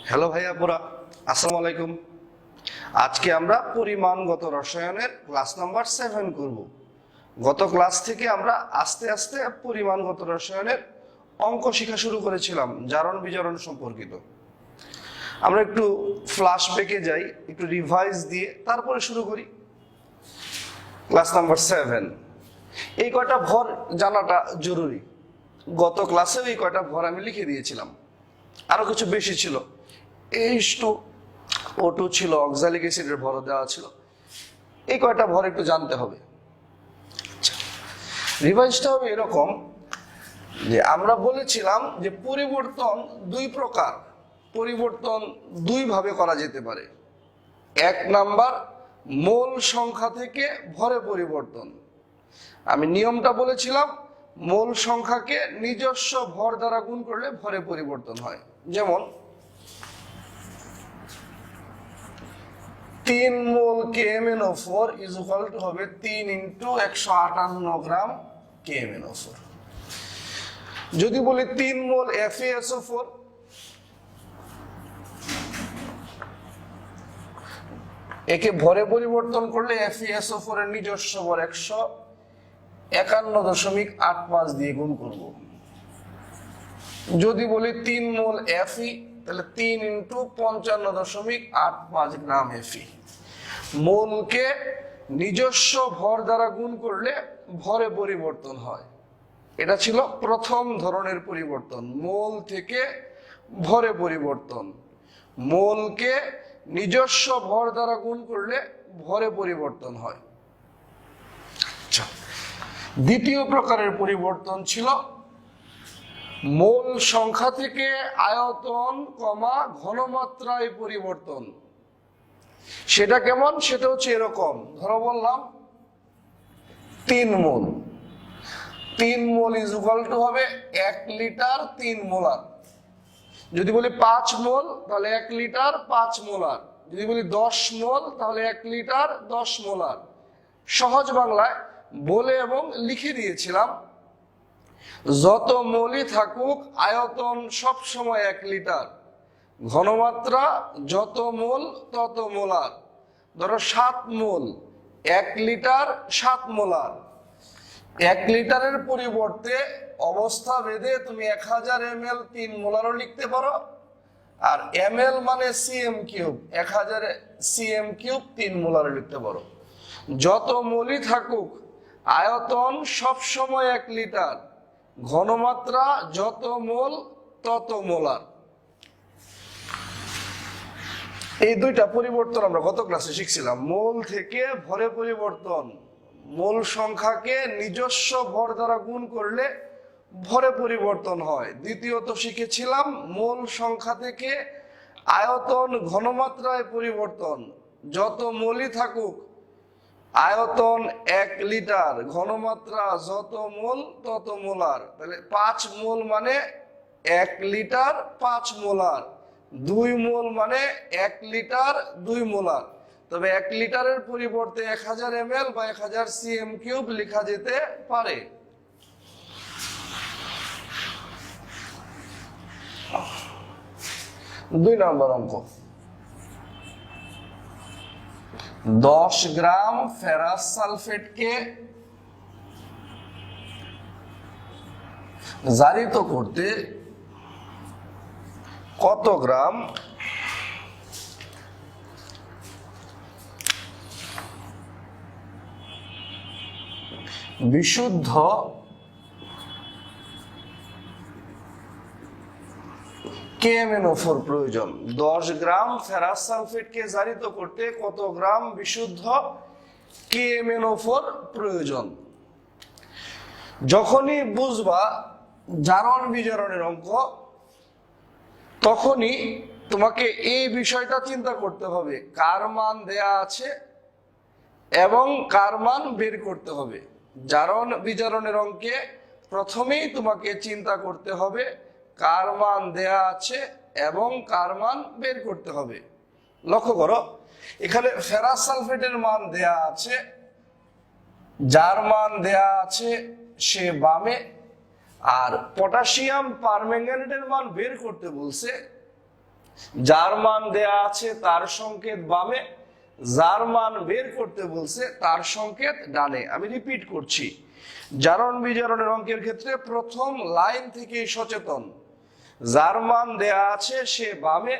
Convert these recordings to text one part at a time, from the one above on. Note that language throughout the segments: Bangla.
হ্যালো ভাইয়াপুরা, আসসালামু আলাইকুম। আজকে আমরা পরিমাণগত রসায়নের ক্লাস নাম্বার 7 করব। গত ক্লাস থেকে আমরা আস্তে আস্তে পরিমাণগত রসায়নের অঙ্ক শেখা শুরু করেছিলাম, জারণ বিজারণ সম্পর্কিত। আমরা একটু ফ্ল্যাশব্যাকে যাই, একটু রিভাইজ দিয়ে তারপরে শুরু করি। ক্লাস নাম্বার 7, এই কয়টা ভর জানাটা জরুরি। গত ক্লাসেও এই কয়টা ভর আমি লিখে দিয়েছিলাম, আরো কিছু বেশি ছিল। H2O2 ছিল, অক্সালিক অ্যাসিডের ভর দেওয়া ছিল। এই কয়টা ভর একটু জানতে হবে। রিভাইজটা হবে এরকম যে আমরা বলেছিলাম যে পরিবর্তন দুই প্রকার, পরিবর্তন দুই ভাবে করা যেতে পারে। এক নাম্বার, মোল সংখ্যা থেকে ভরে পরিবর্তন। আমি নিয়মটা বলেছিলাম, মোল সংখ্যাকে নিজস্ব ভর দ্বারা গুণ করলে ভরে পরিবর্তন হয়। যেমন 3 মোল KMnO4 ইজ ইকুয়াল টু হবে 3 × 158 গ্রাম KMnO4। যদি বলি 3 মোল FeSO4, একে ভরে পরিবর্তন করলে FeSO4 এর নিজস্ব ভর 151.85 দিয়ে গুণ করব। যদি বলি 3 মোল Fe, তাহলে 3 × 55.85 গ্রাম Fe। মোলকে নিজস্ব ভর দ্বারা গুণ করলে ভরে পরিবর্তন হয়। এটা ছিল প্রথম ধরনের পরিবর্তন, মোল থেকে ভরে পরিবর্তন। মোলকে নিজস্ব ভর দ্বারা গুণ করলে ভরে পরিবর্তন হয়। দ্বিতীয় প্রকারের পরিবর্তন ছিল মোল সংখ্যা থেকে আয়তন কমা ঘনমাত্রায় পরিবর্তন। সেটা কেমন? সেটা হচ্ছে এরকম, ধরো বললাম 3 মোল, 3 মোল ইজ ইকুয়াল টু হবে 1 লিটার 3 মোলার। যদি বলি 5 মোল, তাহলে 1 লিটার 5 মোলার। যদি বলি 10 মোল, তাহলে 1 লিটার 10 মোলার। সহজ বাংলায় বলে এবং লিখে দিয়েছিলাম, যত মোলই থাকুক আয়তন সব সময় 1 লিটার, ঘনমাত্রা যত মোল তত মোলার। ধরো 7 মোল, 1 লিটার 7 মোলার। 1 লিটারের পরিবর্তে অবস্থা ভেদে তুমি 1000 ml 3 মোলারও লিখতে পারো, আর ml মানে cm কিউব, 1000 cm কিউব 3 মোলারও লিখতে পারো। যত মোলই থাকুক আয়তন সব সময় 1 লিটার, ঘনমাত্রা যত মোল তত মোলার। এই দুইটা পরিবর্তন আমরা গত ক্লাসে শিখছিলাম। মোল থেকে ভরে পরিবর্তন, মোল সংখ্যাকে নিজস্ব ভর দ্বারা গুণ করলে ভরে পরিবর্তন হয়। দ্বিতীয়ত শিখেছিলাম মোল সংখ্যা থেকে আয়তন ঘনমাত্রায় পরিবর্তন। যত মোলই থাকুক আয়তন 1 লিটার, ঘনমাত্রা যত মোল তত মোলার। তাহলে 5 মোল মানে 1 লিটার 5 মোলার, 2 মোল মানে 1 লিটার 2 মোলার। তবে 1 লিটারের পরিবর্তে 1000 ml বা 1000 cm কিউব লেখা যেতে পারে। দুই নম্বর অঙ্ক, 10 গ্রাম ফেরাস সালফেটকে জারিত করতে কত গ্রাম বিশুদ্ধ KMnO4 প্রয়োজন? 10 গ্রাম ফেরাস সালফেটকে জারিত করতে কত গ্রাম বিশুদ্ধ KMnO4 প্রয়োজন? যখনই বুঝবা জারণ বিজারণের অঙ্ক, তখনই তোমাকে এই বিষয়টা চিন্তা করতে হবে, কার মান দেয়া আছে এবং কার মান বের করতে হবে। জারণ বিজারণের অঙ্কে প্রথমেই তোমাকে চিন্তা করতে হবে কার মান দেয়া আছে এবং কার মান বের করতে হবে। লক্ষ্য করো, এখানে ফেরাস সালফেটের মান দেয়া আছে, যার মান দেয়া আছে সে বামে, আর পটাশিয়াম পারম্যাঙ্গানেটের মান বের করতে বলছে, যার মান দেয়া আছে তার সংকেত বামে, যার মান বের করতে বলছে তার সংকেত ডানে। আমি রিপিট করছি, জারণ বিজারণের অঙ্কের ক্ষেত্রে প্রথম লাইন থেকে সচেতন। যার মান দেয়া আছে সে বামে,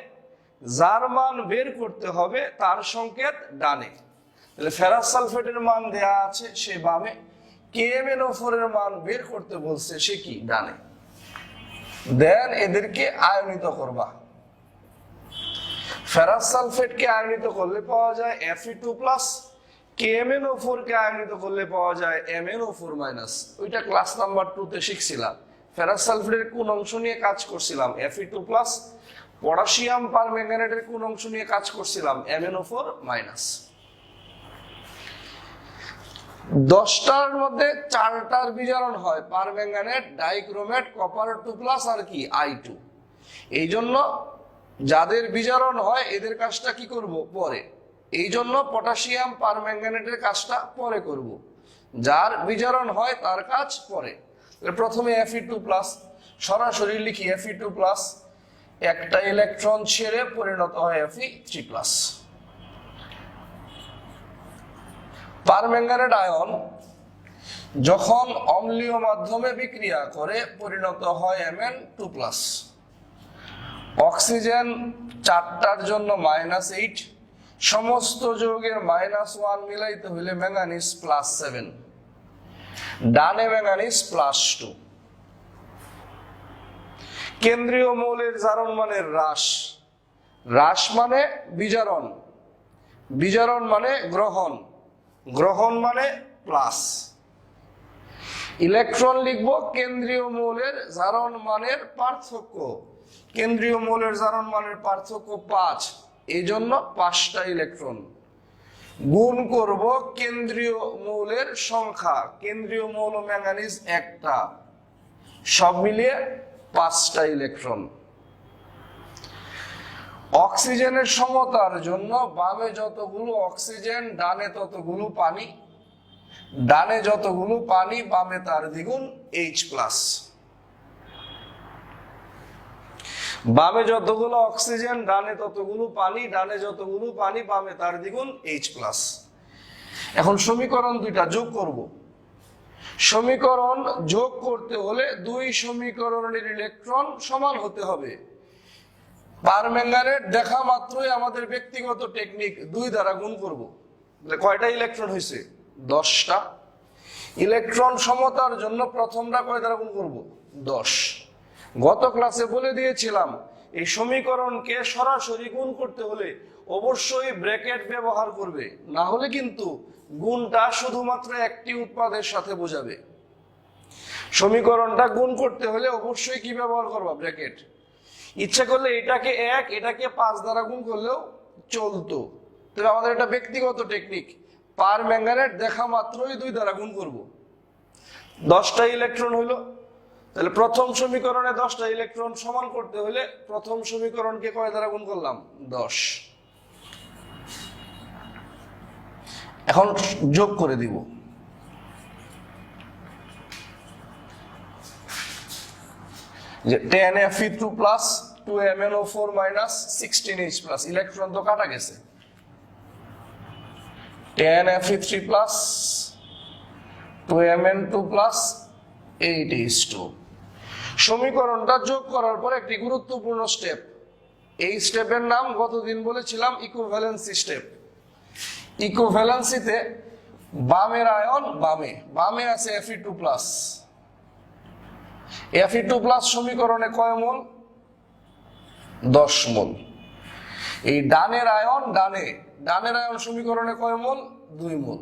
যার মান বের করতে হবে তার সংকেত ডানে। তাহলে ফেরাস সালফেটের মান দেয়া আছে সে বামে, KMnO4 এর মান বের করতে বলছে সে কি ডানে। দেন এদেরকে আয়নিত করবা। ফেরাস সালফেটকে আয়নিত করলে পাওয়া যায় Fe2+, KMnO4 কে আয়নিত করলে পাওয়া যায় MnO4-। ওইটা ক্লাস নাম্বার 2 তে শিখছিলাম। ফেরাস সালফেটের কোন অংশ নিয়ে কাজ করছিলাম? Fe2+। পটাশিয়াম পারম্যাঙ্গানেটের কোন অংশ নিয়ে কাজ করছিলাম? MnO4-। 10টার মধ্যে 4টার বিজারণ হয়, পারম্যাঙ্গানেট, ডাইক্রোমেট, কপার 2+ আর কি I2। এই জন্য যাদের বিজারণ হয় এদের কাজটা কি করব? পরে। এই জন্য পটাশিয়াম পারম্যাঙ্গানেটের কাজটা পরে করব, যার বিজারণ হয় তার কাজ পরে। প্রথমে Fe2+, সরাসরি লিখি Fe2+, একটা ইলেকট্রন ছেড়ে পরিণত হয় Fe3+। পারম্যাঙ্গানেট আয়ন যখন অম্লীয় মাধ্যমে বিক্রিয়া করে পরিণত হয় Mn2+। অক্সিজেন 4টার জন্য -8, সমস্ত যৌগের -1 মিলাইতে হইলে ম্যাঙ্গানিজ +7, ডানে ম্যাঙ্গানিজ +2। কেন্দ্রীয় মৌলের জারণ মানের হ্রাস, হ্রাস মানে বিজারণ, বিজারণ মানে গ্রহণ, গ্রহণ মানে প্লাস। ইলেকট্রন লিখব কেন্দ্রীয় মৌলের জারণ মানের পার্থক্য, কেন্দ্রীয় মৌলের জারণ মানের পার্থক্য 5, এই জন্য 5টা ইলেকট্রন। গুণ করব কেন্দ্রীয় মৌলের সংখ্যা, কেন্দ্রীয় মৌল ম্যাঙ্গানিজ 1টা, সব মিলিয়ে 5টা ইলেকট্রন। অক্সিজেনের সমতার জন্য বামে যতগুলো অক্সিজেন ডানে ততগুলো পানি, ডানে যতগুলো পানি বামে তার দ্বিগুণ H+। বামে যতগুলো অক্সিজেন ডানে ততগুলো পানি, ডানে যতগুলো পানি বামে তার দ্বিগুণ H+। এখন সমীকরণ দুইটা যোগ করব। সমীকরণ যোগ করতে হলে দুই সমীকরণের ইলেকট্রন সমান হতে হবে। পারম্যাঙ্গানেট দেখা মাত্রই আমাদের ব্যক্তিগত টেকনিক 2 দ্বারা গুণ করব। কয়টা ইলেকট্রন হয়েছে? 10টা। ইলেকট্রন সমতার জন্য প্রথমটা কয় দ্বারা গুণ করব? 10। গত ক্লাসে বলে দিয়েছিলাম এই সমীকরণকে সরাসরি গুণ করতে হলে অবশ্যই ব্র্যাকেট ব্যবহার করবে, না হলে কিন্তু গুণটা শুধুমাত্র একটি উৎপাদের সাথে বোঝাবে। সমীকরণটা গুণ করতে হলে অবশ্যই কি ব্যবহার করবা? ব্র্যাকেট। ইচ্ছা করলে এটাকে 1 এটাকে 5 দ্বারা গুণ করলেও চলতো, তবে আমাদের এটা ব্যক্তিগত টেকনিক। পারম্যাঙ্গানেট দেখা মাত্রই 2 দ্বারা গুণ করব। 10টা ইলেকট্রন হইল, তাহলে প্রথম সমীকরণে 10টা ইলেকট্রন সমান করতে হলে প্রথম সমীকরণকে কয় দ্বারা গুণ করলাম? 10। এখন যোগ করে দিব। যে 10Fe2+, 2MnO4-, 16H+, ইলেকট্রন তো কাটা গেছে। 10Fe3+, 2Mn2+, 8H2। সমীকরণটা যোগ করার পর একটি গুরুত্বপূর্ণ স্টেপ, এই স্টেপের নাম গতদিন বলেছিলাম ইকুইভ্যালেন্সি স্টেপ। ইকুইভ্যালেন্সিতে বামের আয়ন বামে, বামে আছে Fe2+। Fe2+ সমীকরণে কয় মোল? 10 মোল। এই ডানের আয়ন ডানে, ডানের আয়ন সমীকরণে কয় মোল? 2 মোল।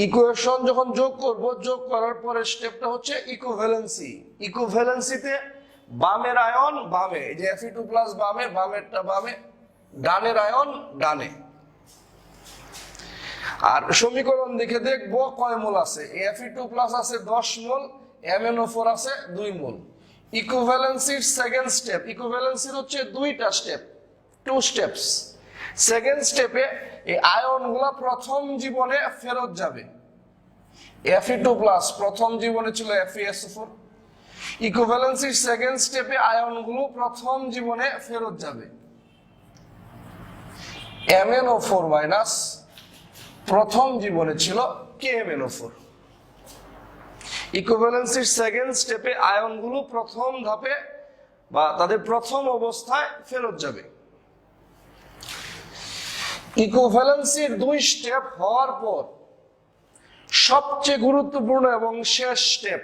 ইকুয়েশন যখন যোগ করব, যোগ করার পরের স্টেপটা হচ্ছে ইকুইভ্যালেন্সি। ইকুইভ্যালেন্সিতে বামের আয়ন বামে, এই যে Fe2+ বামে, বামেরটা বামে, ডানের আয়ন ডানে। আর সমীকরণ দেখে দেখবো কয় মোল আছে। Fe2+ আছে 10 মোল, MnO4 আছে 2 মোল। ইকুইভ্যালেন্সির সেকেন্ড স্টেপ, ইকুইভ্যালেন্সির হচ্ছে 2টা স্টেপ, 2 স্টেপস। সেকেন্ড স্টেপে এই আয়নগুলো প্রথম জীবনে ফেরত যাবে। Fe2+ প্রথম জীবনে ছিল FeSO4। ইকুইভ্যালেন্সির সেকেন্ড স্টেপে আয়নগুলো প্রথম জীবনে ফেরত যাবে। MnO4- প্রথম জীবনে ছিল KMnO4। ইকুইভ্যালেন্সির সেকেন্ড স্টেপে আয়নগুলো প্রথম ধাপে বা তাদের প্রথম অবস্থায় ফেরত যাবে। ইকুইভ্যালেন্সির 2 স্টেপ হওয়ার পর সবচেয়ে গুরুত্বপূর্ণ এবং শেষ স্টেপ,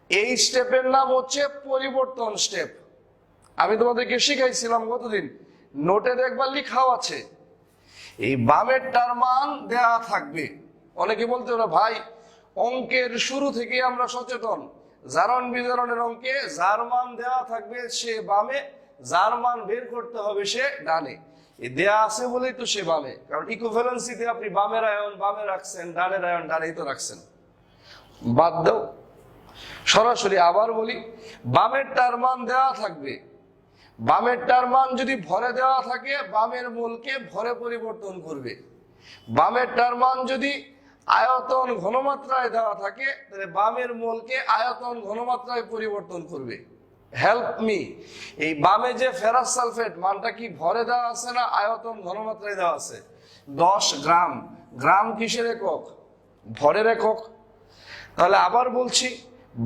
এই স্টেপের নাম হচ্ছে পরিবর্তন স্টেপ। আমি তোমাদেরকে শিখাইছিলাম কতদিন, নোটে দেখবার লিখাও আছে। এই বামেরটার মান দেয়া থাকবে। অনেকে বলতে পারে ভাই অঙ্কের শুরু থেকে আমরা সচেতন, জারণ বিজারণের অঙ্কে যার মান দেওয়া থাকবে সে বামে, যার মান বের করতে হবে সে ডানে। এই দেয়া আছে বলেই তো সে বামে, কারণ ইকুইভ্যালেন্সিতে আপনি বামের আয়ন বামে রাখছেন, ডানের আয়ন ডানেই তো রাখছেন। বাদ দাও, সরাসরি আবার বলি, বামেরটার মান দেওয়া থাকবে। বামেরটার মান যদি ভরে দেওয়া থাকে বামের মূলকে ভরে পরিবর্তন করবে। বামেরটার মান যদি আয়তন ঘনমাত্রায় দেওয়া থাকে তাহলে বামের মূলকে আয়তন ঘনমাত্রায় পরিবর্তন করবে। হেল্প মি, এই বামে যে ফেরাস সালফেট মানটা কি ভরে দেওয়া আছে না আয়তন ঘনমাত্রায় দেওয়া আছে? 10 গ্রাম। গ্রাম কিসের একক? ভরের একক। তাহলে আবার বলছি,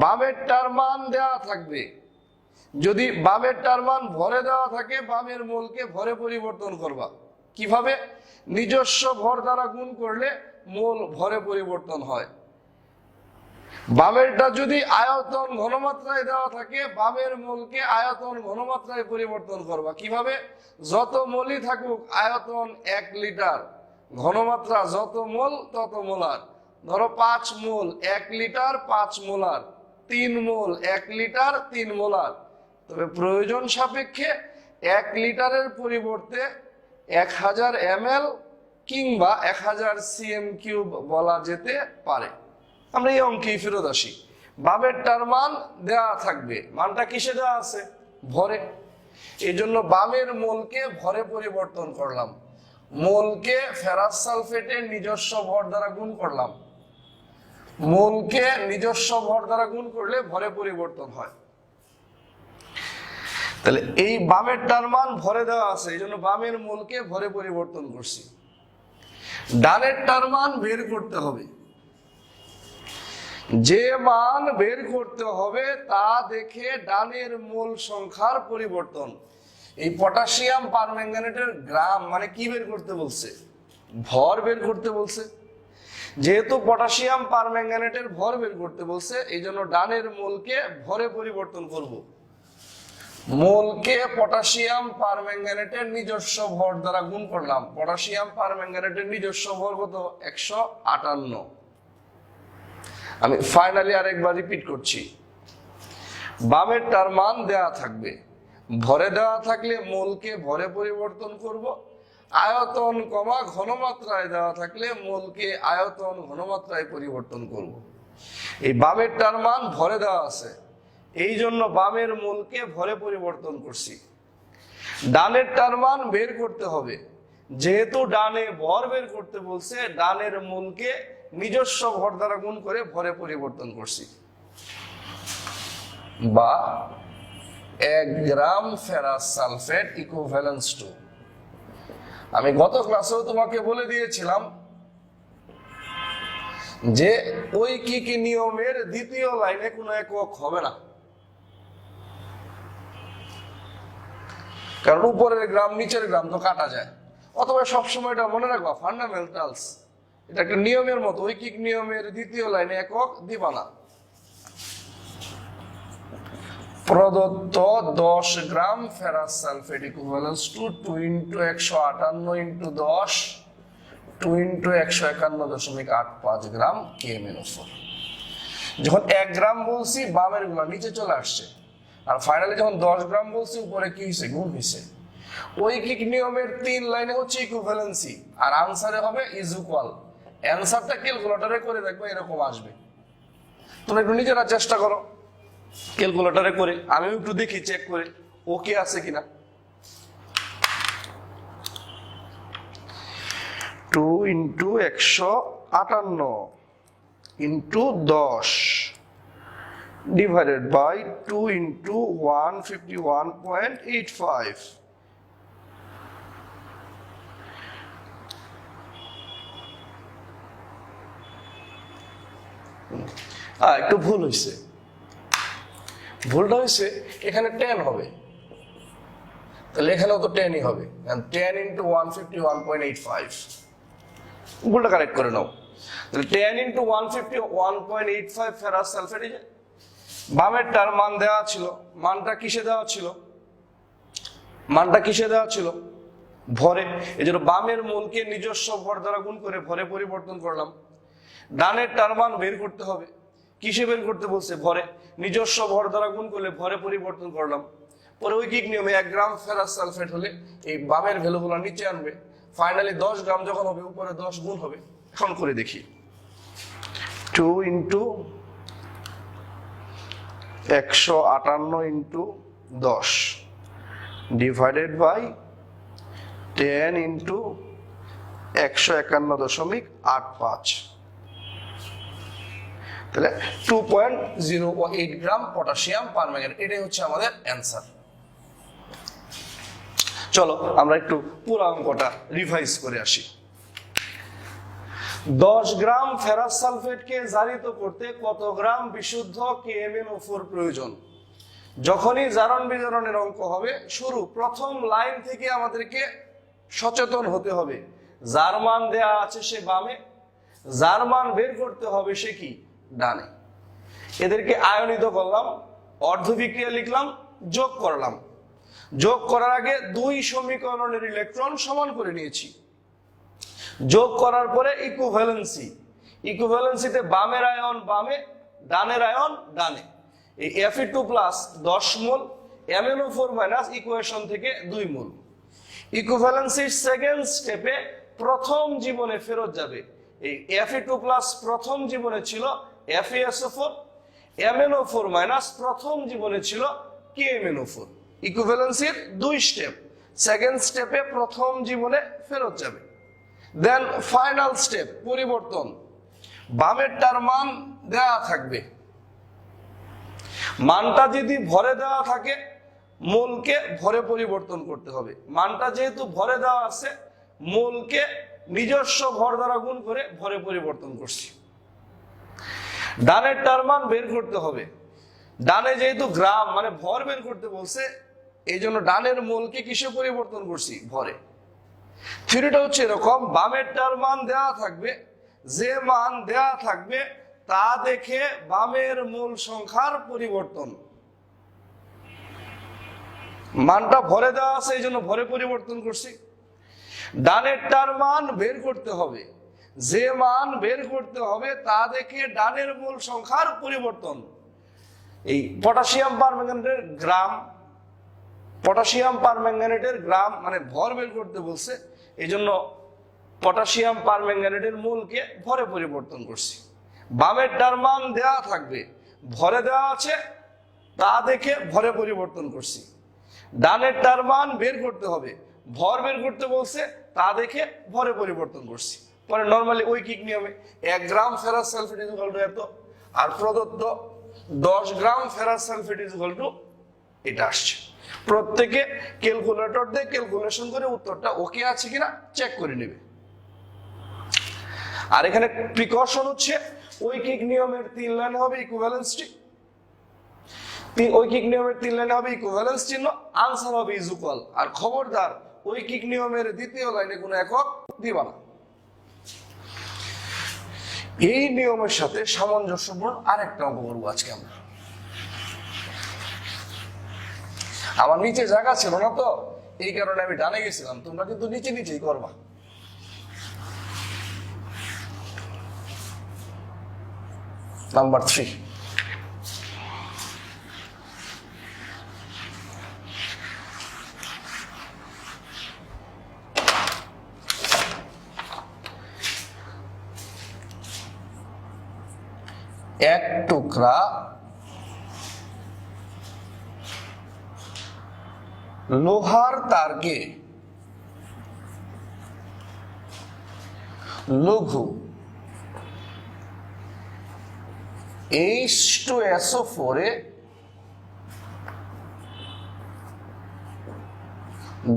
বামেরটার মান দেওয়া থাকবে। যদি বামেরটার মান ভরে দেওয়া থাকে বামের মূলকে ভরে পরিবর্তন করবা। কিভাবে? নিজস্ব ভর দ্বারা গুণ করলে মূল ভরে পরিবর্তন হয়। বামেরটা যদি আয়তন ঘনমাত্রায় দেওয়া থাকে বামের মূলকে আয়তন ঘনমাত্রায় পরিবর্তন করবা। কিভাবে? যত মোলই থাকুক আয়তন 1 লিটার, ঘনমাত্রা যত মোল তত মোলার। ধরো 5 মোল 1 লিটার 5 মোলার, 3 মোল 1 লিটার 3 মোলার। তবে প্রয়োজন সাপেক্ষে 1 লিটারের পরিবর্তে 1000 ml কিংবা 1000 cm³ বলা যেতে পারে। আমরা এই অঙ্কেই ফেরত আসি। বামেরটার মান দেওয়া থাকবে, মানটা কিসে দেওয়া আছে? ভরে। এই জন্য বামের মোলকে ভরে পরিবর্তন করলাম। মোলকে ফেরাস সালফেটের নিজস্ব ভর দ্বারা গুণ করলাম। মোলকে নিজস্ব ভর দ্বারা গুণ করলে ভরে পরিবর্তন হয়। তাহলে এই বামেরটার মান ভরে দেওয়া আছে, এই জন্য বামের মোলকে ভরে পরিবর্তন করছি। ডানেরটার মান বের করতে হবে। যে মান বের করতে হবে তা দেখে ডানের মোল সংখ্যার পরিবর্তন। এই পটাশিয়াম পারম্যাঙ্গানেটের গ্রাম মানে কি বের করতে বলছে? ভর বের করতে বলছে। যেহেতু পটাশিয়াম পারম্যাঙ্গানেটের ভর বের করতে বলছে এই জন্য ডানের মোলকে ভরে পরিবর্তন করব। মোলকে পটাশিয়াম পারম্যাঙ্গানেটের নিজস্ব ভর দ্বারা গুণ করলাম। পটাশিয়াম পারম্যাঙ্গানেটের নিজস্ব ভর কত? 158। আমি ফাইনালি আরেকবার রিপিট করছি, বামেরটার মান দেয়া থাকবে। ভরে দেওয়া থাকলে মোলকে ভরে পরিবর্তন করব। আয়তন কমা ঘনমাত্রায় দেওয়া থাকলে মোলকে আয়তন ঘনমাত্রায় পরিবর্তন করব। এই বামেরটার মান ভরে দেওয়া আছে এই জন্য বামের মোলকে ভরে পরিবর্তন করছি। ডানেরটার মান বের করতে হবে, যেহেতু ডানে ভর বের করতে বলছে ডানের মোলকে নিজস্ব ভর দ্বারা গুণ করে ভরে পরিবর্তন করছি। বা 1 gram ferrous sulphate equivalence to, আমি গত ক্লাসেও তোমাকে বলে দিয়েছিলাম যে ঐকিক নিয়মের দ্বিতীয় লাইনে কোনো একক হবে না, কারণ উপরের গ্রাম নিচের গ্রাম তো কাটা যায়। অথবা সবসময় এটা মনে রাখবা, ফান্ডামেন্টালস, এটা একটা নিয়মের মতো। ঐকিক নিয়মের দ্বিতীয় লাইনে একক দিবা না। প্রদত্ত 10 gram ferrous sulphate equivalence to 2 × 158 × 10 2 × 151.85 gram KMnO4। যখন 1 গ্রাম বলছি বামের গুলা নিচে চলে আসছে, আর ফাইনালি যখন 10 গ্রাম বলছি উপরে কি হয়েছে? গুণ হয়েছে। ঐকিক নিয়মের 3 লাইনে হচ্ছে ইকুইভ্যালেন্সি, আর আনসারে হবে ইজ ইকুয়াল। অ্যানসারটা ক্যালকুলেটরে করে দেখবে এরকম আসবে। তোমরা একটু নিজেরা চেষ্টা করো ক্যালকুলেটরে করে, আমিও একটু দেখি চেক করে ওকে আছে কিনা। 2 × 158 ইন্টু 10 ডিভাইডেড বাই 2 ইন্টু 151.85। একটু ভুল হয়েছে, ভুলটা হয়েছে এখানে 10 হবে, তাহলে এখানেও তো 10ই হবে, 10 ইন্টু 151.85, ভুলটা কারেক্ট করে নাও। তাহলে 10 ইন্টু 151.85 ফেরাস সালফেট। এই যে বামেরটার মান দেওয়া ছিল, মানটা কিসে দেওয়া ছিল, মানটা কিসে দেওয়া ছিল, ভরে। এই জন্য বামের মূলকে নিজস্ব ভর দ্বারা গুণ করে ভরে পরিবর্তন করলাম। ডানের টার মান বের করতে হবে, কিসে বের করতে বলছে, ভরে। নিজস্ব ভর দ্বারা গুণ করলে ভরে পরিবর্তন করলাম। পরে ঐকিক নিয়মে 1 গ্রাম ফেরাস সালফেট হলে এই বামের ভ্যালুগুলো নিচে আনবে, ফাইনালি 10 গ্রাম যখন হবে উপরে 10 গুণ হবে। এখন করে দেখি, 2 into 158 into 10 divided by 10 into 151.85, তাহলে 2.08 গ্রাম পটাশিয়াম পার ম্যাঙ্গানেট। এটাই হচ্ছে আমাদের অ্যান্সার। চলো আমরা একটু পুরো অঙ্কটা রিভাইজ করে আসি। 10 গ্রাম ফেরাস সালফেটকে জারিত করতে কত গ্রাম বিশুদ্ধ KMnO4 প্রয়োজন? যখনই জারণ বিজারণের অঙ্ক হবে, শুরু প্রথম লাইন থেকে আমাদেরকে সচেতন হতে হবে। যার মান দেয়া আছে সে বামে, যার মান বের করতে হবে সে কি, ডানে। এদেরকে আয়নিত করলাম, অর্ধ বিক্রিয়া লিখলাম, যোগ করলাম। যোগ করার আগে 2 সমীকরণের ইলেকট্রন সমান করে নিয়েছি। যোগ করার পরে ইকুভ্যালেন্সি, ইকুভ্যালেন্সিতে বামের আয়ন বামে, ডানের আয়ন ডানে। এই Fe2+ 10 মোল, MnO4- ইকুয়েশন থেকে 2 মোল। ইকুভ্যালেন্সির সেকেন্ড স্টেপে প্রথম জীবনে ফেরত যাবে। এই Fe2+ প্রথম জীবনে ছিল FeSO4, MnO4- প্রথম জীবনে ছিল KMnO4। ইকুভ্যালেন্সির 2 স্টেপ, সেকেন্ড স্টেপে প্রথম জীবনে ফেরত যাবে। দেন ফাইনাল স্টেপ পরিবর্তন, বামেরটার মান দেওয়া থাকবে, মানটা যদি ভরে দেওয়া থাকে মোলকে ভরে পরিবর্তন করতে হবে। মানটা যেহেতু ভরে দেওয়া আছে, মোলকে নিজস্ব ভর দ্বারা গুণ করে ভরে পরিবর্তন করছি। ডানের টার মান বের করতে হবে, ডানে যেহেতু গ্রাম মানে ভর বের করতে বলছে, এই জন্য ডানের মোলকে কিসে পরিবর্তন করছি, ভরে। থিওরিটা হচ্ছে এরকম, বামের টার মান দেওয়া থাকবে, যে মান দেওয়া থাকবে তা দেখে বামের মূল সংখ্যার পরিবর্তন। মানটা ভরে দেওয়া আছে এই জন্য ভরে পরিবর্তন করছি। ডানের টার মান বের করতে হবে, যে মান বের করতে হবে তা দেখে ডানের মূল সংখ্যার পরিবর্তন। এই পটাশিয়াম পারম্যাঙ্গানেটের গ্রাম, পটাশিয়াম পারম্যাঙ্গানেটের গ্রাম মানে ভর বের করতে বলছে, এই জন্য পটাশিয়াম পারম্যাঙ্গানেটের মূলকে ভরে পরিবর্তন করছি। বামের টার মান দেওয়া থাকবে, ভরে দেওয়া আছে তা দেখে ভরে পরিবর্তন করছি। ডানের টার মান বের করতে হবে, ভর বের করতে বলছে তা দেখে ভরে পরিবর্তন করছি। পরে নর্মালি ঐকিক নিয়মে 1 gram ferrous sulphate equal to এত, আর প্রদত্ত 10 gram ferrous sulphate equal to এটা আসছে। প্রত্যেকে ক্যালকুলেটর দিয়ে ক্যালকুলেশন করে উত্তরটা ওকে আছে কিনা চেক করে নেবে। আর এখানে প্রিকশন হচ্ছে ঐকিক নিয়মের 3 লাইনে হবে ইকুইভ্যালেন্সটি, ঐকিক নিয়মের 3 লাইনে হবে ইকুইভ্যালেন্স চিহ্ন, আনসার হবে ইজ ইকুয়াল। আর খবরদার ঐকিক নিয়মের দ্বিতীয় লাইনে কোনো একক দিবা না। এই নিয়মের সাথে সামঞ্জস্যপূর্ণ আরেকটা অঙ্ক করবো আজকে আমরা। আমার নিচে জায়গা ছিল না তো, এই কারণে আমি ডানে গেছিলাম, তোমরা কিন্তু নিচে নিচেই করবা। নাম্বার 3, এক টুকরা লোহার তারকে লঘু H2SO4 এ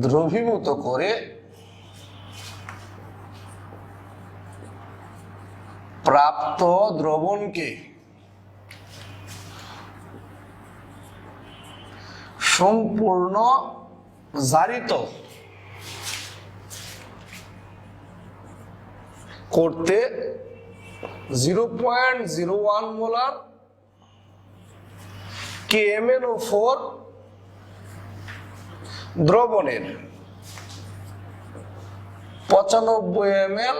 দ্রবীভূত করে প্রাপ্ত দ্রবণকে সম্পূর্ণ জারিত করতে 0.01 মোলার KMnO4 দ্রবণের 95 ml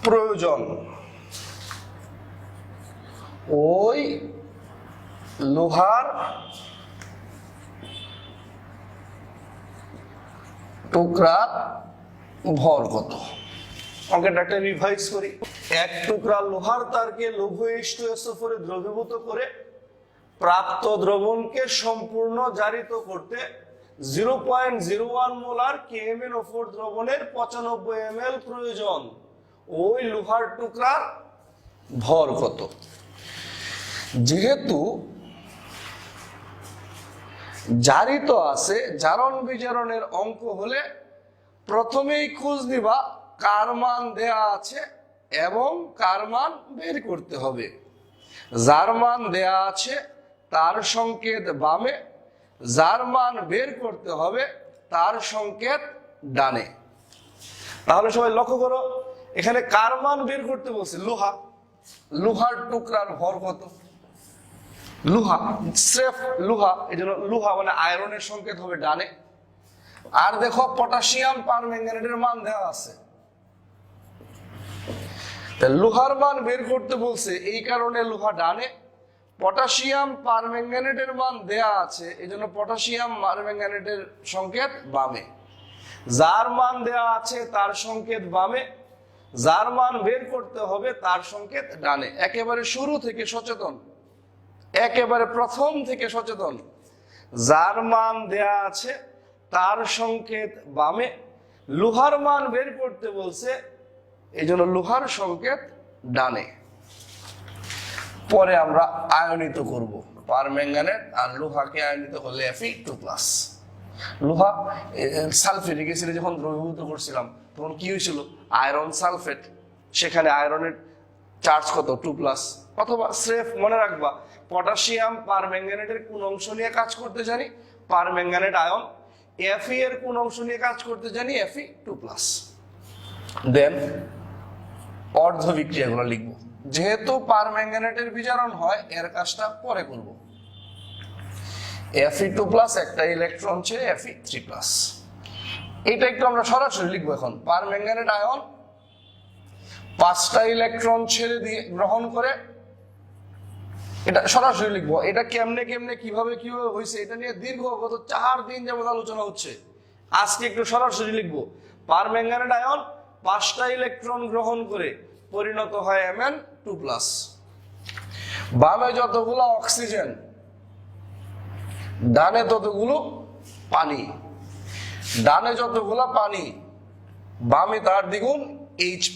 প্রয়োজন। ওই লোহার টুকরার ভর কত? অঙ্কটা একটা রিভাইজ করি। এক টুকরা লোহার তারকে লৌহ H2SO4 এ দ্রবীভূত করে প্রাপ্ত দ্রবণকে সম্পূর্ণ জারিত করতে 0.01 মোলার KMnO4 দ্রবণের 95 ml প্রয়োজন। ওই লোহার টুকরার ভর কত? যেহেতু জারিত আছে, জারণ বিজারণের অঙ্ক হলে প্রথমেই খোঁজ নিবা কার মান দেয়া আছে এবং কার মান বের করতে হবে। যার মান দেয়া আছে তার সংকেত বামে, যার মান বের করতে হবে তার সংকেত ডানে। তাহলে সবাই লক্ষ্য করো, এখানে কার মান বের করতে বলছে? লোহা। লোহার টুকরার ভর কত? লোহা, স্রেফ লোহা, এই জন্য লোহা মানে আয়রনের সংকেত হবে ডানে। আর দেখো পটাশিয়াম পারম্যাঙ্গানেটের মান দেওয়া আছে, লোহার মান বের করতে বলছে, এই কারণে লোহা ডানে। পটাশিয়াম পারম্যাঙ্গানেটের মান দেয়া আছে, এই জন্য পটাশিয়াম পারম্যাঙ্গানেটের সংকেত বামে। যার মান দেয়া আছে তার সংকেত বামে, যার মান বের করতে হবে তার সংকেত ডানে। একেবারে শুরু থেকে সচেতন, একেবারে প্রথম থেকে সচেতন। যার মান দেয়া আছে তার সংকেত বামে, লোহার মান বের করতে বলছে, এই জন্য লোহার সংকেত ডানে। পরে আমরা আয়নিত করব পারম্যাঙ্গানেট আর লোহাকে আয়নিত করলে Fe2+। লোহা সালফেরিক অ্যাসিডে যখন দ্রবীভূত করছিলাম তখন কি হয়েছিল? আয়রন সালফেট, সেখানে আয়রনের চার্জ কত? 2+। অথবা স্রেফ মনে রাখবা পটাশিয়াম পারম্যাঙ্গানেটের কোন অংশ নিয়ে কাজ করতে জানি? Permanganate ion. Fe এর কোন অংশ নিয়ে কাজ করতে জানি? Fe2+। দেন অর্ধ বিক্রিয়াগুলো লিখব। যেহেতু পারম্যাঙ্গানেটের বিজারণ হয় এর কাজটা পরে করব। Fe2+ একটা ইলেকট্রন ছেড়ে Fe3+। এটা একটু আমরা সরাসরি লিখবো। এখন পারম্যাঙ্গানেট আয়ন 5টা ইলেকট্রন ছেড়ে দিয়ে গ্রহণ করে, এটা সরাসরি লিখবো। এটা কেমনে কেমনে কিভাবে কিভাবে হয়েছে এটা নিয়ে দীর্ঘ গত 4 দিন যাবত আলোচনা হচ্ছে। আজকে একটু সরাসরি লিখবো। পারম্যাঙ্গানেট আয়ন 5টা ইলেকট্রন গ্রহণ করে পরিণত হয় Mn2+। বামে যতগুলো অক্সিজেন, ডানে ততগুলো পানি। ডানে যতগুলো পানি, বামে তার দ্বিগুণ H+।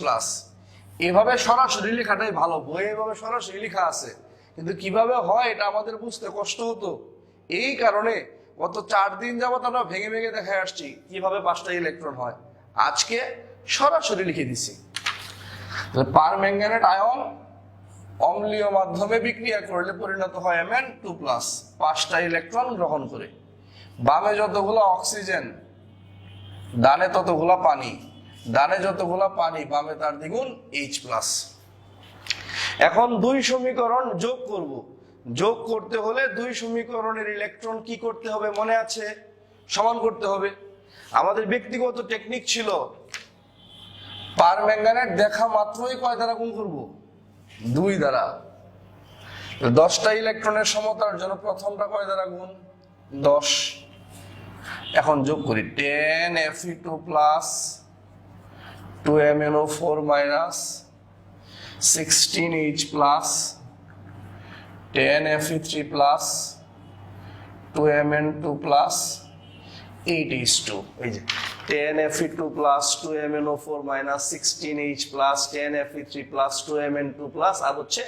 এভাবে সরাসরি লেখাটাই ভালো, বইয়ে এভাবে সরাসরি লেখা আছে, কিন্তু কিভাবে হয় এটা আমাদের বুঝতে কষ্ট হতো। এই কারণে গত 4 দিন যাবত আমরা ভেঙে ভেঙে দেখায় আসছি কিভাবে 5টা ইলেকট্রন হয়। আজকে সরাসরি লিখে দিছি। পারম্যাঙ্গানেট আয়ন অম্লীয় মাধ্যমে বিক্রিয়া করলে পরিণত হয় Mn2+, 5টা ইলেকট্রন গ্রহণ করে। বামে যতগুলো অক্সিজেন, ডানে ততগুলো পানি। ডানে যতগুলো পানি, বামে তার দ্বিগুণ H+। এখন 2 সমীকরণ যোগ করব। যোগ করতে হলে 2 সমীকরণের ইলেকট্রন কি করতে হবে মনে আছে? সমান করতে হবে। আমাদের ব্যক্তিগত টেকনিক ছিল পারম্যাঙ্গানেট দেখা মাত্রই কয় দ্বারা গুণ করব? 2 দ্বারা। 10টা ইলেকট্রনের সমতার জন্য প্রথমটা কয় দ্বারা গুণ? 10। এখন যোগ করি 10 Fe2+, 2MnO4-, 16H+, 10 Fe3+, 2Mn2+, 8H2। এই যে 10Fe2 plus 2MnO4 minus 16H plus 10Fe3 plus 2Mn2 plus আর হচ্ছে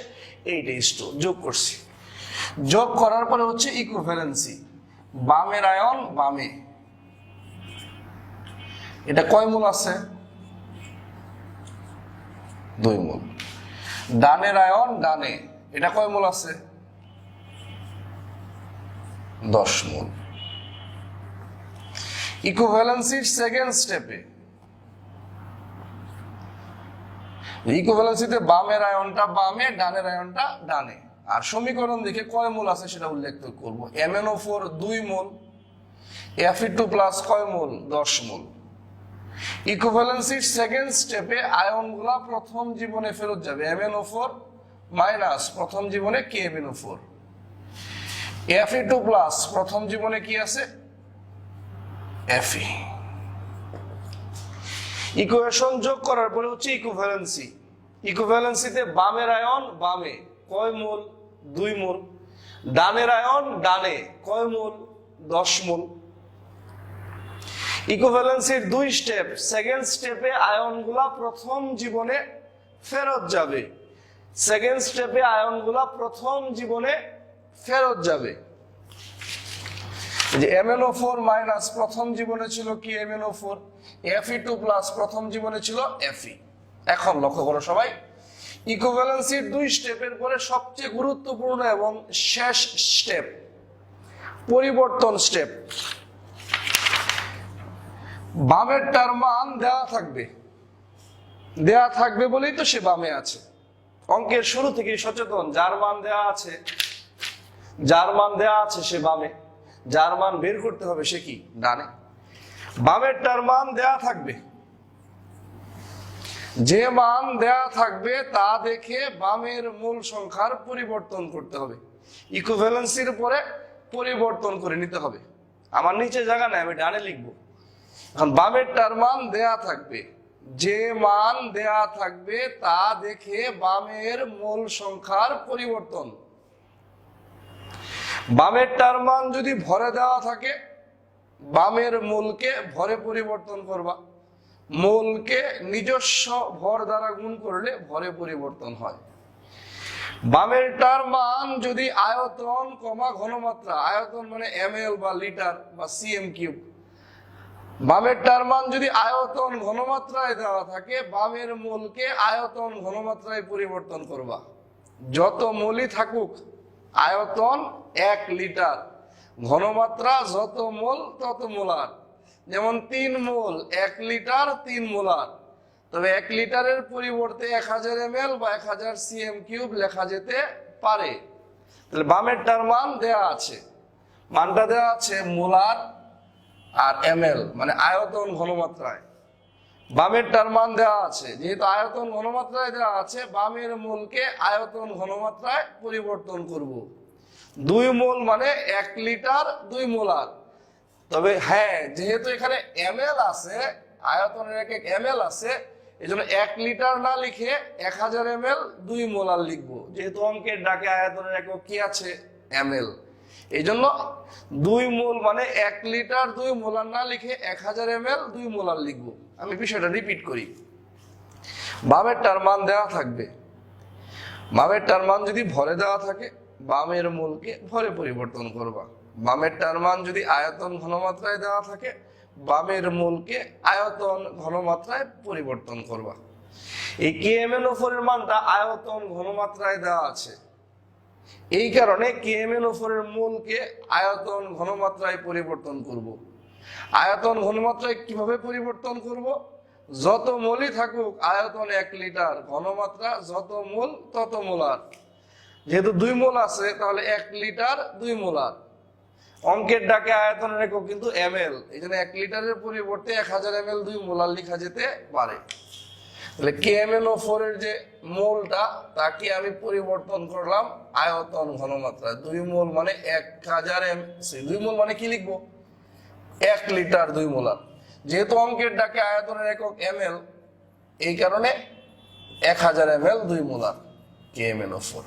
8H2 যোগ করছি। যোগ করার পরে হচ্ছে ইকুইভ্যালেন্সি, বামের আয়ন বামে, এটা কয় মোল আছে? 2 মোল। ডানের আয়ন ডানে, এটা কয় মোল আছে? 10 মোল। ইকুইভ্যালেন্সির সেকেন্ড স্টেপে, ইকুইভ্যালেন্সিতে বামের আয়নটা বামে, ডানের আয়নটা ডানে, আর সমীকরণ দেখে কয় মোল আছে সেটা উল্লেখ করব। MnO4 2 মোল, Fe2 প্লাস কয় মোল? 10 মোল। ইকুইভ্যালেন্সির সেকেন্ড স্টেপে আয়নগুলা প্রথম জীবনে ফেরত যাবে, MnO4 মাইনাস প্রথম জীবনে KMnO4, Fe2 প্লাস প্রথম জীবনে কি আছে? Fe। ইকুয়েশন যোগ করার পরে হচ্ছে ইকুইভ্যালেন্সি। ইকুইভ্যালেন্সিতে বামের আয়ন বামে কয় মোল? 2 মোল। ডানের আয়ন ডানে কয় মোল? 10 মোল। ইকুইভ্যালেন্সির 2 স্টেপ, সেকেন্ড স্টেপে আয়নগুলা প্রথম জীবনে ফেরত যাবে, সেকেন্ড স্টেপে আয়নগুলা প্রথম জীবনে ফেরত যাবে। যে MnO4 মাইনাস প্রথম জীবনে ছিল কি? MnO4। Fe2 প্লাস প্রথম জীবনে ছিল Fe। এখন লক্ষ্য করো সবাই, ইকুইভ্যালেন্সির 2 স্টেপের পরে সবচেয়ে গুরুত্বপূর্ণ এবং শেষ স্টেপ পরিবর্তন স্টেপ। বামেরটার মান দেওয়া থাকবে, দেওয়া থাকবে বলেই তো সে বামে আছে। অঙ্কের শুরু থেকে সচেতন, যার মান দেওয়া আছে, যার মান দেওয়া আছে সে বামে, যার মান বের করতে হবে সে কি? ডানে। বামেরটার মান দেয়া থাকবে, যে মান দেয়া থাকবে তা দেখে বামের মূল সংখ্যার পরিবর্তন করতে হবে, ইকুইভ্যালেন্সির পরে পরিবর্তন করে নিতে হবে। আমার নিচে জায়গা নাই, আমি ডানে লিখবো। এখন বামেরটার মান দেয়া থাকবে, যে মান দেয়া থাকবে তা দেখে বামের মূল সংখ্যার পরিবর্তন। বামেরটার মান যদি ভরে দেওয়া থাকে, বামের মূলকে ভরে পরিবর্তন করবা, মূলকে নিজস্ব ভর দ্বারা গুণ করলে ভরে পরিবর্তন হয়। বামেরটার মান যদি আয়তন কমা ঘনমাত্রা, আয়তন মানে ml বা লিটার বা cm3, বামেরটার মান যদি আয়তন ঘনমাত্রায় দেওয়া থাকে, বামের মূলকে আয়তন ঘনমাত্রায় পরিবর্তন করবা। যত মূলই থাকুক, আয়তন 1 লিটার, ঘনমাত্রা যত মোল তত মোলার। যেমন 3 মোল 1 লিটার 3 মোলার, তবে 1 লিটারের পরিবর্তে 1000 ml বা 1000 cm3 লেখা যেতে পারে। তাহলে বামেরটার মান দেয়া আছে, মানটা দেয়া আছে মোলার আর ml মানে আয়তন ঘনমাত্রায়। বামেরটার মান দেওয়া আছে, যেহেতু আয়তন ঘনমাত্রায় দেওয়া আছে, বামের মূলকে আয়তন ঘনমাত্রায় পরিবর্তন করব। 2 মোল মানে 1 লিটার 2 মোলার। তবে হ্যাঁ, যেহেতু এখানে ml আছে, আয়তনের একক ml আছে, এজন্য 1 লিটার না লিখে 1000 ml 2 মোলার লিখবো, যেহেতু অঙ্কের ডাকে আয়তনের একক কি আছে? ml। এই জন্য 2 মোল মানে 1 লিটার 2 মোলার না লিখে 1000 ml 2 মোলার লিখবো। আমি বিষয়টা রিপিট করি। বামেরটার মান দেওয়া থাকবে, বামেরটার মান যদি ভরে দেওয়া থাকে, বামের মূলকে ভরে পরিবর্তন করবা। বামেরটার মান যদি আয়তন ঘনমাত্রায় দেওয়া থাকে, বামের মূলকে আয়তন ঘনমাত্রায় পরিবর্তন করবা। এই KMnO4 এর মানটা আয়তন ঘনমাত্রায় দেওয়া আছে, এই কারণে KMnO4 এর মূলকে আয়তন ঘনমাত্রায় পরিবর্তন করব। আয়তন ঘনমাত্রায় কিভাবে পরিবর্তন করব? যত মোলই থাকুক, আয়তন 1 লিটার, ঘনমাত্রা যত মোল তত মোলার। যেহেতু 2 মোল আছে, তাহলে 1 লিটার 2 মোলার। অঙ্কের ডাকে আয়তনের একক কিন্তু ml, এই জন্য 1 লিটারের পরিবর্তে 1000 ml 2 মোলার লেখা যেতে পারে। তাহলে KMnO4 এর যে মোলটা, তাকে আমি পরিবর্তন করলাম আয়তন ঘনমাত্রা। 2 মোল মানে 1000 ml, 2 মোল মানে কি লিখবো? 1 লিটার 2 মোলার। যেহেতু অঙ্কের ডাকে আয়তনের একক ml, এই কারণে 1000 ml 2 molar KMnO4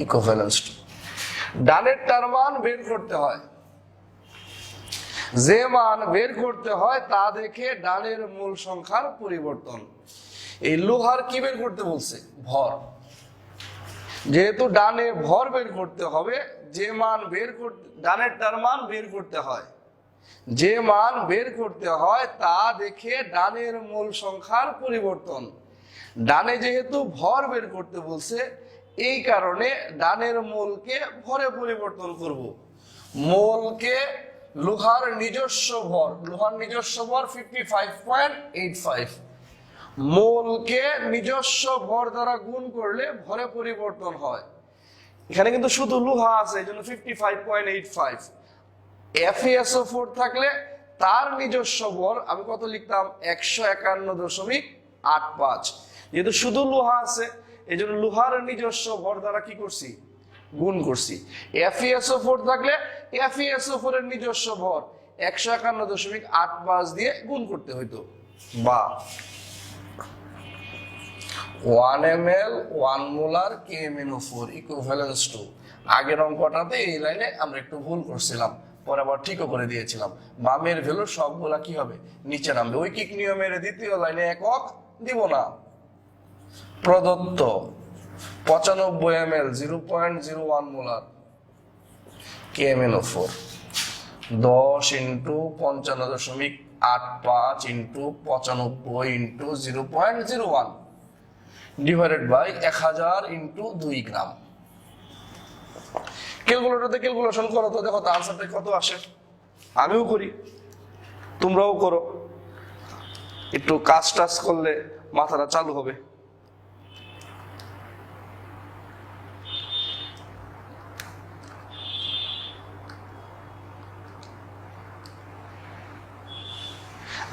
equivalence to. ডানেরটার মান বের করতে হয়। যে মান বের করতে হয় তা দেখে ডানের মূল সংখ্যার পরিবর্তন। এই লোহার কি বের করতে বলছে? ভর। যেহেতু ডানে ভর বের করতে হবে, যে মান বের করতে, ডানেরটার মান বের করতে হয়, যে মান বের করতে হয় তা দেখে ডানের মূল সংখ্যার পরিবর্তন। ডানে যেহেতু ভর বের করতে বলছে, এই কারণে ডানের মূলকে ভরে পরিবর্তন করব। মূলকে লোহার নিজস্ব ভর, লোহার নিজস্ব ভর 55.85, মূলকে নিজস্ব ভর দ্বারা গুণ করলে ভরে পরিবর্তন হয়। এখানে কিন্তু শুধু লোহা আছে, এই জন্য 55.85। FeSO4 থাকলে তার নিজস্ব ভর আমি কত লিখতাম? 151.85। যেহেতু শুধু লোহা আছে, এই জন্য লোহার নিজস্ব ভর দ্বারা কি করছি? গুণ করছি। FeSO4 থাকলে FeSO4 এর নিজস্ব ভর 151.85 দিয়ে গুণ করতে হইতো। বা 1 ml 1 molar KMnO4 equivalence two, আগের অঙ্কটাতে এই লাইনে আমরা একটু ভুল করছিলাম, পরে আবার ঠিকও করে দিয়েছিলাম। বামের ভ্যালু সবগুলা কি হবে? নিচে নামবে। ঐকিক নিয়মের দ্বিতীয় লাইনে একক দিব না। প্রদত্ত 95 ml 0.01 molar KMnO4 10 × 55.85 × 95 × 0.01 divided by 1000 × 2 গ্রাম। ক্যালকুলেটরতে ক্যালকুলেশন করো তো, দেখো তো আনসারটা কত আসে। আমিও করি, তোমরাও করো, একটু কাজ টাজ করলে মাথাটা চালু হবে।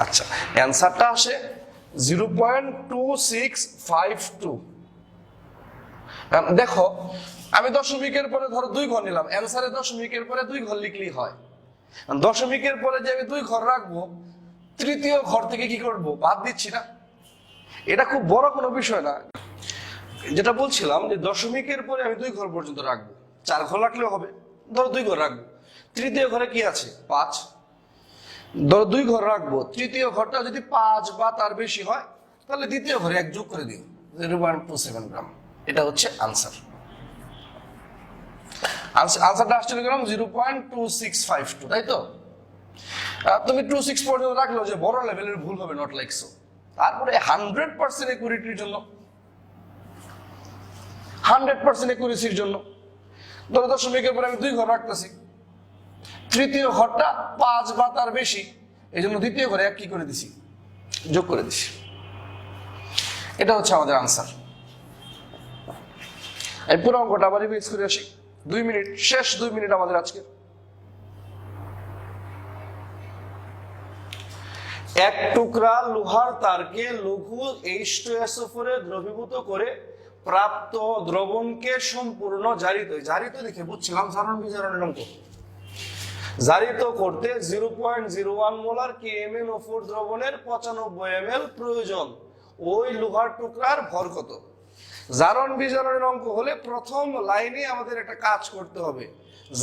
আচ্ছা, অ্যান্সারটা আসে 0.2652। দেখো, আমি দশমিকের পরে ধরো 2 ঘর নিলাম, অ্যান্সারে দশমিকের পরে 2 ঘর লিখলেই হয়। দশমিকের পরে যে আমি 2 ঘর রাখবো, তৃতীয় ঘর থেকে কি করব? বাদ দিচ্ছি না। এটা খুব বড় কোনো বিষয় না। যেটা বলছিলাম যে দশমিকের পরে আমি 2 ঘর পর্যন্ত রাখবো, 4 ঘর রাখলেও হবে। ধরো 2 ঘর রাখবো, তৃতীয় ঘরে কি আছে? 5। ধরো 2 ঘর রাখবো, তৃতীয় ঘরটা যদি 5 বা তার বেশি হয়, তাহলে দ্বিতীয় ঘরে 1 যোগ করে দিও, 0.27 গ্রাম। এটা হচ্ছে আনসার। আনসারটা আসছে গ্রাম 0.2652, তাই তো? তুমি 26 পর্যন্ত রাখলো যে বড় লেভেলের ভুল হবে, নট লাইক সো। তারপরে 100% একুরেটির জন্য, 100% একুরেসির জন্য ধরো দশমিকের পরে আমি 2 ঘর রাখতেছি, তৃতীয় ঘরটা 5 বা তার বেশি, এই জন্য দ্বিতীয় ঘরে 1 কি করে দিছি? যোগ করে দিছি। এটা হচ্ছে আমাদের আনসার। এই পুরো অঙ্কটা আবার রিভাইজ করে আসি। 2 মিনিট, শেষ 2 মিনিট আমাদের আজকে। এক টুকরা লোহার তারকে লঘু H2SO4 এ দ্রবীভূত করে প্রাপ্ত দ্রবণকে সম্পূর্ণ জারিত লিখে বুঝছিলাম জারণ বিজারণের অঙ্ক। জারিত করতে 0.01 মোলার KMnO4 দ্রবণের 95 ml প্রয়োজন। ওই লোহার টুকরার ভর কত? জারণ বিজারণের অঙ্ক হলে প্রথম লাইনে আমাদের একটা কাজ করতে হবে,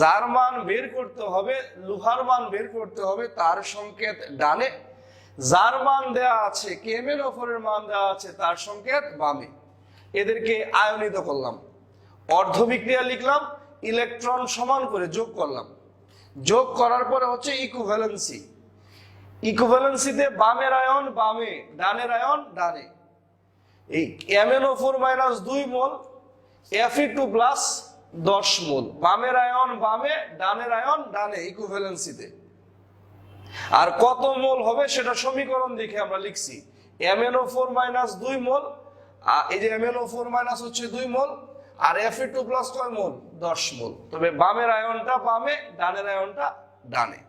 যার মান বের করতে হবে, লোহার মান বের করতে হবে, তার সংকেত ডানে, যার মান দেয়া আছে, KMnO4 এর মান দেওয়া আছে, তার সংকেত বামে। এদেরকে আয়নিত করলাম, অর্ধ বিক্রিয়া লিখলাম, ইলেকট্রন সমান করে যোগ করলাম। যোগ করার পরে হচ্ছে ইকুইভ্যালেন্সি। ইকুইভ্যালেন্সিতে বামের আয়ন বামে, ডানের আয়ন ডানে। এই MnO4 - 2 মোল, Fe2 প্লাস 10 মোল, বামের আয়ন বামে, ডানের আয়ন ডানে ইকুইভ্যালেন্সিতে। আর কত মোল হবে সেটা সমীকরণ দেখে আমরা লিখছি। MnO4 - 2 মোল, এই যে MnO4 - হচ্ছে 2 মোল, আর Fe2 প্লাস কয় মোল? 10 মোল। তবে বামের আয়নটা বামে, ডানের আয়নটা ডানে।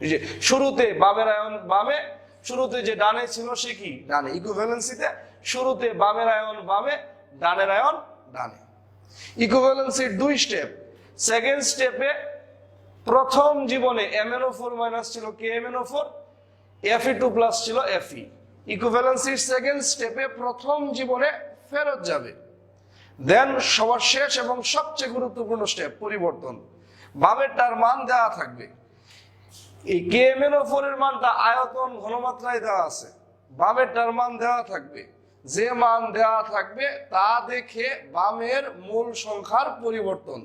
এই যে শুরুতে বামের আয়ন বামে, শুরুতে যে ডানে ছিল সে কি ডানে। ইকুইভ্যালেন্সিতে শুরুতে বামের আয়ন বামে, ডানের আয়ন ডানে। ইকুইভ্যালেন্সির 2 স্টেপ। সেকেন্ড স্টেপে প্রথম জীবনে MnO4 - ছিল KMnO4, Fe2 প্লাস ছিল Fe। ইকুইভ্যালেন্সির সেকেন্ড স্টেপে প্রথম জীবনে ফেরত যাবে। দেন সবার শেষ এবং সবচেয়ে গুরুত্বপূর্ণ স্টেপ পরিবর্তন। বামেরটার মান দেওয়া থাকবে, এই KMnO4 এর মানটা আয়তন ঘনমাত্রায় দেওয়া আছে, বামেরটার মান দেওয়া থাকবে। যে মান দেওয়া থাকবে তা দেখে বামের মূল সংখ্যার পরিবর্তন।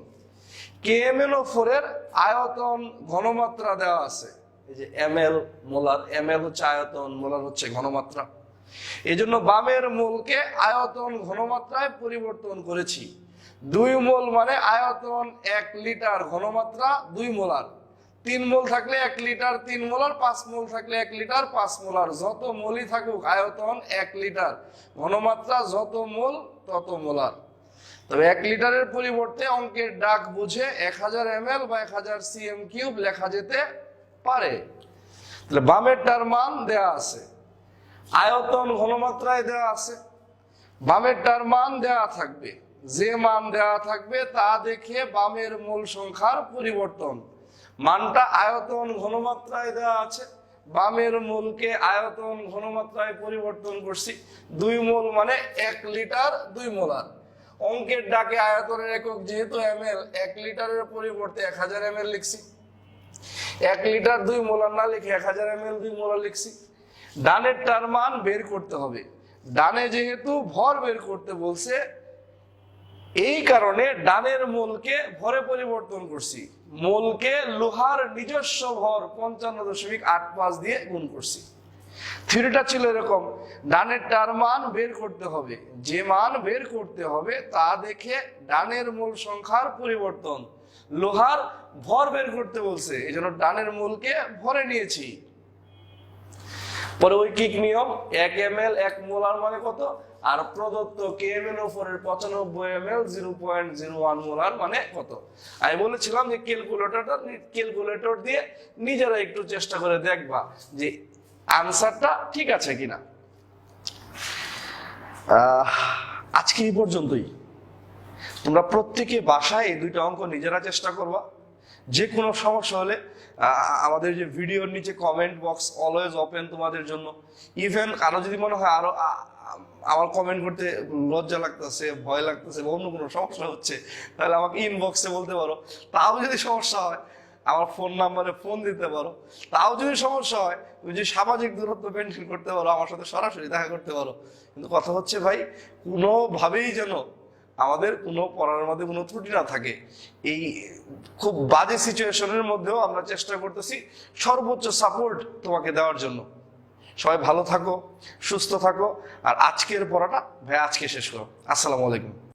KMnO4 এর আয়তন ঘনমাত্রা দেওয়া আছে, এই যে ml মোলার, ml হচ্ছে আয়তন, মোলার হচ্ছে ঘনমাত্রা। এই জন্য বামের মোলকে আয়তন ঘনমাত্রায় পরিবর্তন করেছি। 2 মোল মানে আয়তন 1 লিটার, ঘনমাত্রা 2 মোলার। 3 মোল থাকলে 1 লিটার 3 মোলার, 5 মোল থাকলে 1 লিটার 5 মোলার। যত মোলই থাকুক আয়তন 1 লিটার, ঘনমাত্রা যত মোল তত মোলার। তবে 1 লিটারের পরিবর্তে অঙ্কের ডাক বুঝে 1000 ml বা 1000 cm³ লেখা যেতে পারে। তাহলে বামেরটার মান দেয়া আছে, আয়তন ঘনমাত্রায় দেওয়া আছে, বামেরটার মান দেওয়া থাকবে। যে মান দেওয়া থাকবে তা দেখে বামের মূল সংখ্যার পরিবর্তন। মানটা আয়তন ঘনমাত্রায় দেওয়া আছে, বামের মূলকে আয়তন ঘনমাত্রায় পরিবর্তন করছি। 2 মোল মানে 1 লিটার 2 মোলার। অঙ্কের ডাকে আয়তনের একক যেহেতু ml, 1 লিটারের পরিবর্তে 1000 ml লিখছি। 1 লিটার 2 মোলার না লিখে 1000 ml 2 মোলার লিখছি। ডানেরটার মান বের করতে হবে। ডানে যেহেতু ভর বের করতে বলছে, এই কারণে ডানের মোলকে ভরে পরিবর্তন করছি। মোলকে লোহার নিজস্ব ভর 55.85 দিয়ে গুণ করছি। থিওরিটা ছিল এরকম, ডানেরটার মান বের করতে হবে, যে মান বের করতে হবে তা দেখে ডানের মূল সংখ্যার পরিবর্তন। লোহার ভর বের করতে বলছে, এই জন্য ডানের মোলকে ভরে নিয়েছি। পরে ঐকিক নিয়ম, 1 ml 1 মোলার মানে কত, আর প্রদত্ত KMnO4 এর 95 ml 0.01 মোলার মানে কত। আমি বলেছিলাম যে ক্যালকুলেটর দিয়ে নিজেরা একটু চেষ্টা করে দেখবা যে আনসারটা ঠিক আছে কিনা। আজকে এই পর্যন্তই। তোমরা প্রত্যেকে বাসায় এই 2টা অঙ্ক নিজেরা চেষ্টা করবা। যে কোনো সমস্যা হলে আমাদের যে ভিডিওর নিচে কমেন্ট বক্স অলওয়েজ ওপেন তোমাদের জন্য। ইভেন কারো যদি মনে হয় আরো আমার কমেন্ট করতে লজ্জা লাগতেছে, ভয় লাগতেছে বা অন্য কোনো সমস্যা হচ্ছে, তাহলে আমাকে ইনবক্সে বলতে পারো। তাও যদি সমস্যা হয় আমার ফোন নাম্বারে ফোন দিতে পারো। তাও যদি সমস্যা হয় তুমি যদি সামাজিক দূরত্ব মেনটেন করতে পারো, আমার সাথে সরাসরি দেখা করতে পারো। কিন্তু কথা হচ্ছে ভাই, কোনোভাবেই যেন আমাদের কোনো পড়ার মধ্যে কোনো ত্রুটি না থাকে। এই খুব বাজে সিচুয়েশনের মধ্যেও আমরা চেষ্টা করতেছি সর্বোচ্চ সাপোর্ট তোমাকে দেওয়ার জন্য। সবাই ভালো থাকো, সুস্থ থাকো। আর আজকের পড়াটা ভাই আজকে শেষ করো। আসসালামু আলাইকুম।